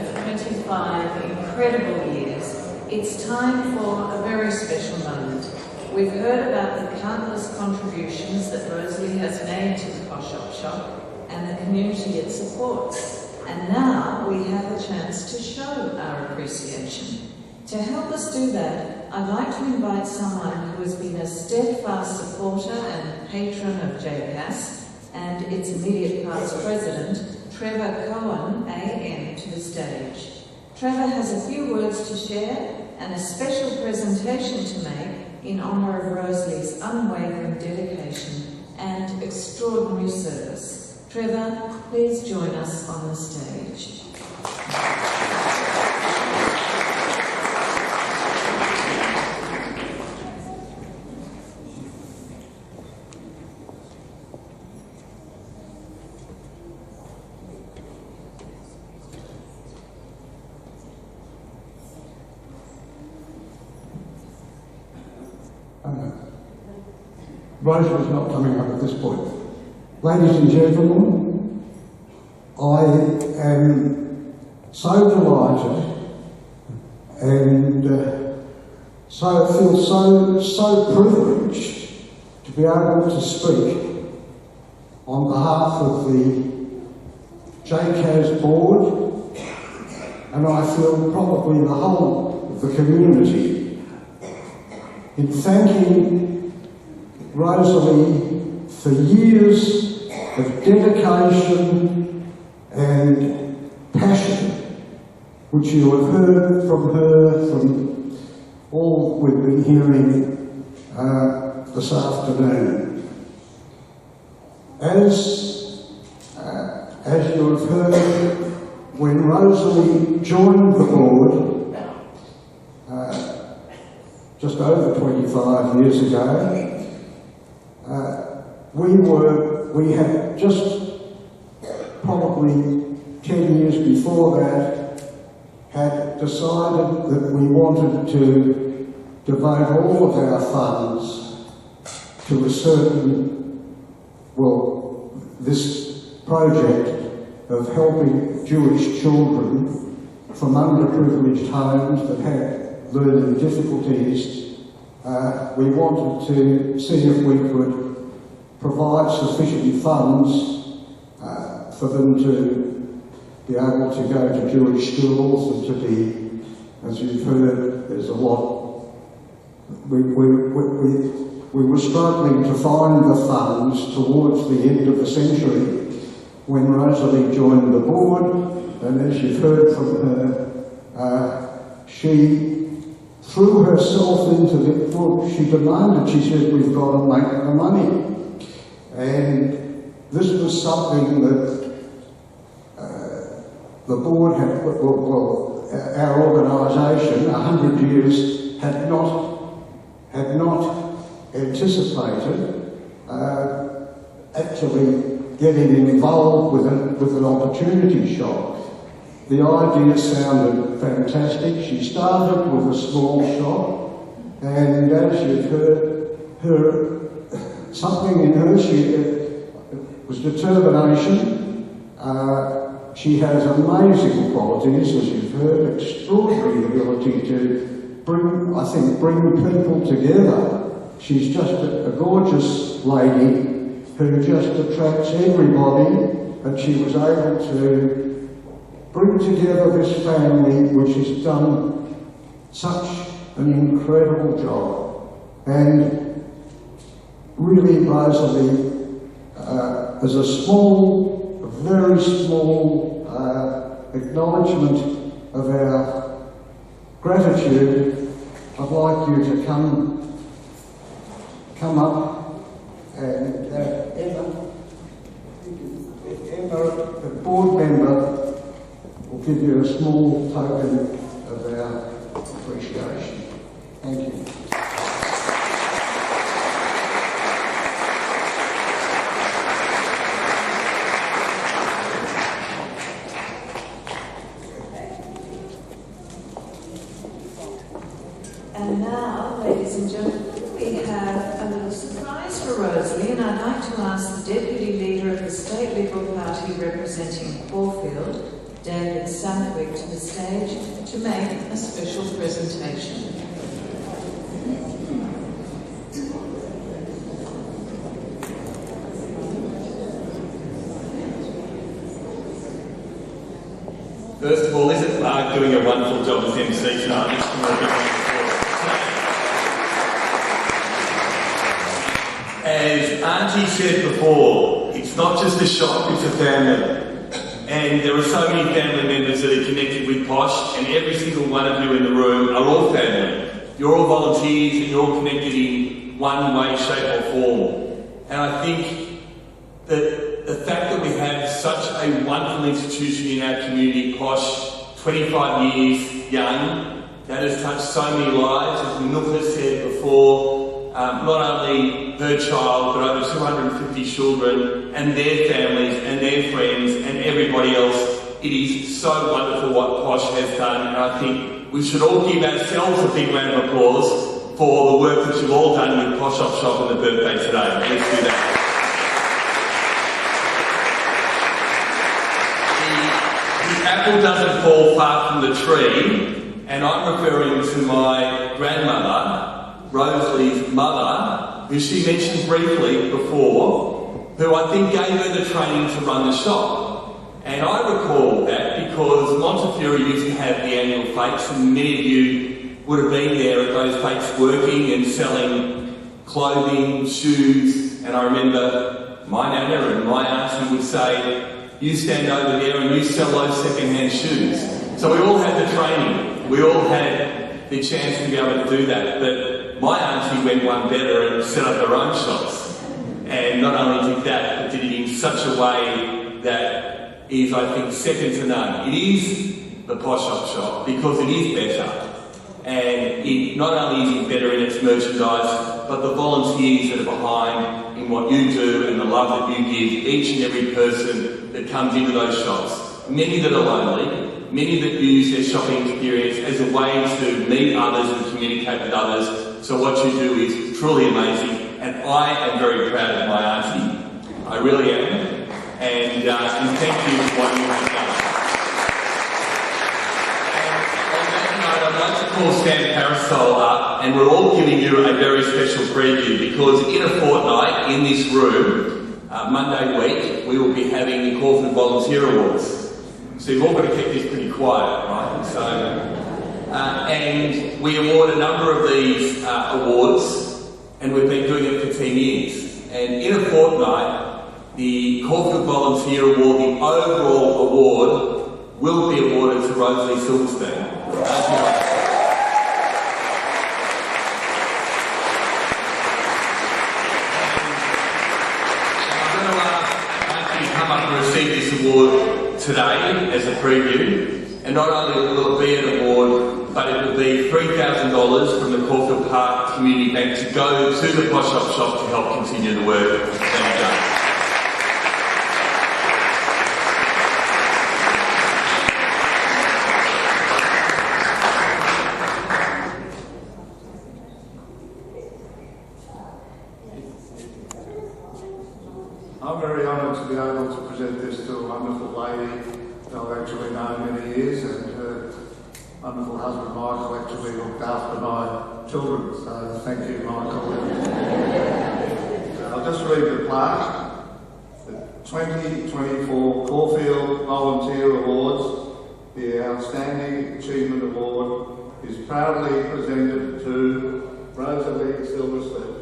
for 25 incredible years, it's time for a very special moment. We've heard about the countless contributions that Rosalie has made to the Posh Opp Shoppe and the community it supports. And now we have a chance to show our appreciation. To help us do that, I'd like to invite someone who has been a steadfast supporter and patron of JCAS and its immediate past president, Trevor Cohen, AM, to the stage. Trevor has a few words to share and a special presentation to make in honour of Rosalie's unwavering dedication and extraordinary service. Trevor, please join us on the stage. Rosalie's not coming up at this point. Ladies and gentlemen, I am so delighted and feel so privileged to be able to speak on behalf of the JCAS board, and I feel probably the whole of the community, in thanking Rosalie for years of dedication and passion, which you have heard from her from all we've been hearing this afternoon. As you have heard, when Rosalie joined the board just over 25 years ago, we had just probably 10 years before that had decided that we wanted to devote all of our funds to a certain, this project of helping Jewish children from underprivileged homes that had learning difficulties. We wanted to see if we could provide sufficient funds for them to be able to go to Jewish schools and to be, as you've heard, there's a lot. We were struggling to find the funds towards the end of the century when Rosalie joined the board, and as you've heard from her, she threw herself into the book. She demanded, she said, we've got to make the money. And this was something that the board had, our organisation, 100 years, had not anticipated actually getting involved with an opportunity shop. The idea sounded fantastic. She started with a small shop, and as you've heard, something in her, was determination. She has amazing qualities, as you've heard, extraordinary ability to bring people together. She's just a gorgeous lady who just attracts everybody, and she was able to bring together this family which has done such an incredible job. And really, Rosalie, as a very small acknowledgement of our gratitude, I'd like you to come up and Emma, the board member, will give you a small token of our appreciation. Thank you. And now, ladies and gentlemen, we have a little surprise for Rosalie, and I'd like to ask the Deputy Leader of the State Liberal Party representing Caulfield, David Southwick to the stage to make a special presentation. First of all, isn't Mark doing a wonderful job as MC tonight? As Auntie said before, it's not just a shop, it's a family. And there are so many family members that are connected with Posh, and every single one of you in the room are all family. You're all volunteers and you're all connected in one way, shape or form. And I think that the fact that we have such a wonderful institution in our community, Posh, 25 years young, that has touched so many lives, as Nook has said before, not only her child, but over 250 children and their families and their friends and everybody else. It is so wonderful what Posh has done, and I think we should all give ourselves a big round of applause for the work that you've all done with Posh Opp Shoppe and the birthday today. Let's do that. The apple doesn't fall far from the tree, and I'm referring to my grandmother, Rosalie's mother, who she mentioned briefly before, who I think gave her the training to run the shop. And I recall that because Montefiore used to have the annual fetes, and many of you would have been there at those fetes working and selling clothing, shoes, and I remember my nana and my auntie would say, you stand over there and you sell those second-hand shoes. So we all had the training, we all had the chance to be able to do that, but my auntie went one better and set up her own shops. And not only did that, but did it in such a way that is, I think, second to none. It is the Posh Opp Shoppe because it is better. And it not only is it better in its merchandise, but the volunteers that are behind in what you do and the love that you give each and every person that comes into those shops. Many that are lonely, many that use their shopping experience as a way to meet others and communicate with others. So what you do is truly amazing, and I am very proud of my auntie. I really am. And thank you for what you have done. I'd like to call Stan Parasol up, and we're all giving you a very special preview because in a fortnight in this room, Monday week, we will be having the Caulfield Volunteer Awards. So you've all got to keep this pretty quiet, right? So, and we award a number of these awards, and we've been doing it for 10 years. And in a fortnight, the Caulfield Volunteer Award, the overall award, will be awarded to Rosalie Silverstein. Receive this award today as a preview, and not only will it be an award, but it will be $3,000 from the Caulfield Park Community Bank to go to the Posh Opp Shoppe to help continue the work that you've done. I'm very honoured to be able to present this to a wonderful lady that I've actually known many years, and her wonderful husband Michael actually looked after my children, so thank you, Michael. I'll just read the plaque. The 2024 Caulfield Volunteer Awards, the Outstanding Achievement Award, is proudly presented to Rosalie Silverstein.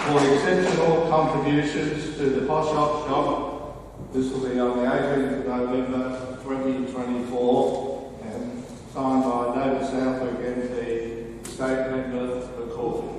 For exceptional contributions to the Posh Opp Shoppe. This will be on the 18th of November 2024 and signed by David Southwick, MP, State Member for Caulfield.